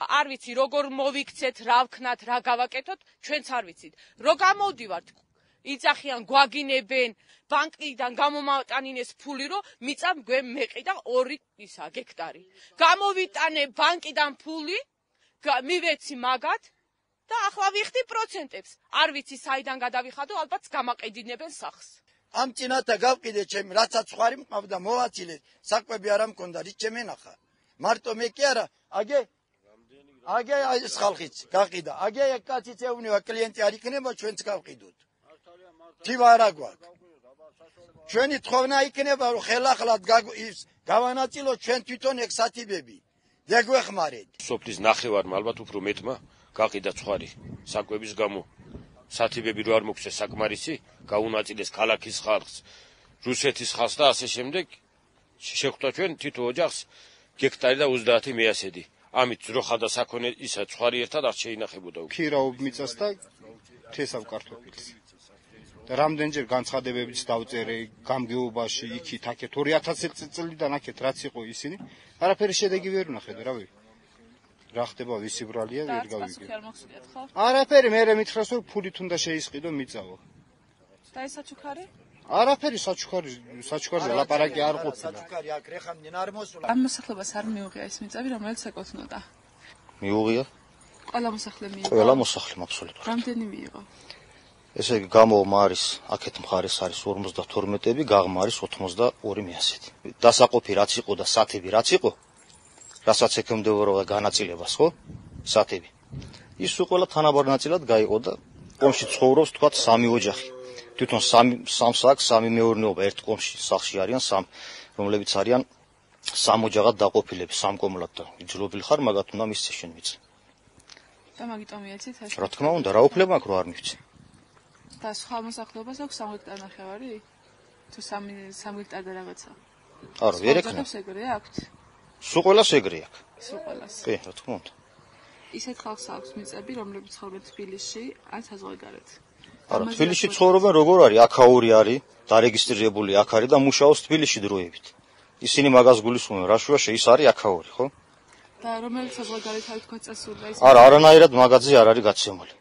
არ ვიცი როგორ მოვიქცეთ, რა ვქნათ, რა გავაკეთოთ, ჩვენც არ ვიცით. რო გამოვდივართ, იცახიან, გვაგინებენ, ბანკიდან გამომატანინეს ფული, რომ მიწა მეყიდა 2 გექტარი. გამოვიტანე ბანკიდან ფული, მივეცი მაგათ და ახლა ვიხდი პროცენტებს. არ ვიცი საიდან გადავიხადო, ალბათ გამაყედინებენ სახს. ამ წინათა გავყიდე ჩემი, რასაც ხარი მყავდა, მოვაცილეთ, საკვები არ მქონდა, რით შემენახა. მარტო მე კი არა, აგე ეს ხალხიც გაყიდა. აგე ეგ კაციც ეუბნება, კლიენტი არ იქნება, ჩვენც გავყიდოთ. თივა არა გვაქვს. ჩვენი თხოვნა იქნება, რომ ხელახლად გავანაწილოთ ჩვენ თვითონ ეგ სათიბები. დეგვეხმარეთ. სოფლის ნახევარმა ალბათ უფრო მეტმა გაყიდა ცხარი საკვების გამო. სათიბები რო არ მოგცეს საკმარისი, გაუნაწილეს ქალაქის ხალხს, რუსეთის ხალხს და ასე შემდეგ. შეხვდა ჩვენ თითო ოჯახს გექტარი და 30 მეასედი. ამით ძროხა და საქონე ისა ცხარი ერთად არ შეინახებოდა. ქირაობ მიწას და თესავ კარტოფილს. და რამდენჯერ განცხადებებიც დავწერე გამგეობაში, იქით, აქეთ 2000 წლიდან აქეთ რაც იყო ისინი, არაფერი შედეგი ვერ ვნახეთ, რავი. რა ხდება, ვისი ბრალია ვერ გავიგე. არაფერი, მე მითხრას რომ ფულით უნდა შეისყიდო მიწაო. და ეს საჩუქარი? არაფერი საჩუქარზე ლაპარაკი არ ყოფილა. საჩუქარი აქ რეხამდენ არ მოსულა. ამ მოსახლეობას არ მიუღია ეს მიწები, რომელიც ეკუთვნოდა. მიუღია? ყველა მოსახლე მიიღო. ყველა მოსახლე აბსოლუტურად. რამდენი მიიღო? ესე იგი გამოვმა არის აქეთ მხარეს არის 52-ები, გაღმა არის 82 მეასეთი. დასაყოფი რაც იყო და სათიბი რაც იყო, რასაც ეკმდებოდა განაწილებას, ხო? სათიბი. ის ყველა თანაბარ ნაწილად გაიყო და კომში ცხოვრობს თქვა 3 ოჯახი. თვითონ 3 აქვს, 3 მეურნეობა ერთ კომში სახლში არიან 3, რომლებიც არიან 3 ოჯახად დაყოფილები, 3 კომლად და იძულებული ხარ მაგათ უნდა მისცე შენ მიწა. და მაგიტომ მიეცით ეს? რა თქმა უნდა, რა უფლება აქვს რო არ მივცე. და სხვა მოსახლეობას აქვს 3 გექტარი ნახევარი? თუ 3 გექტარი და რაღაცა. არა, ვერ ექნა. ეგრე აქვთ? სულ ყველას ეგრე აქვს. სულ ყველას. კი, რა თქმა უნდა. ისეთ ხალხს აქვს მიწები, რომლებიც ცხოვრობენ თბილისში ან საზღვარგარეთ. არა, თბილისში ცხოვრობენ როგორ არის? აქაური არის, დარეგისტრირებული აქ არის და მუშაობს თბილისში დროებით. ისინი მაგას გულისხმობენ, რაშუაში ის არის აქაური, ხო? და რომელიც საზღვარგარეთ არის თქვა წესული და ის არა, არანაირად მაგაზე არ არის გაცემული.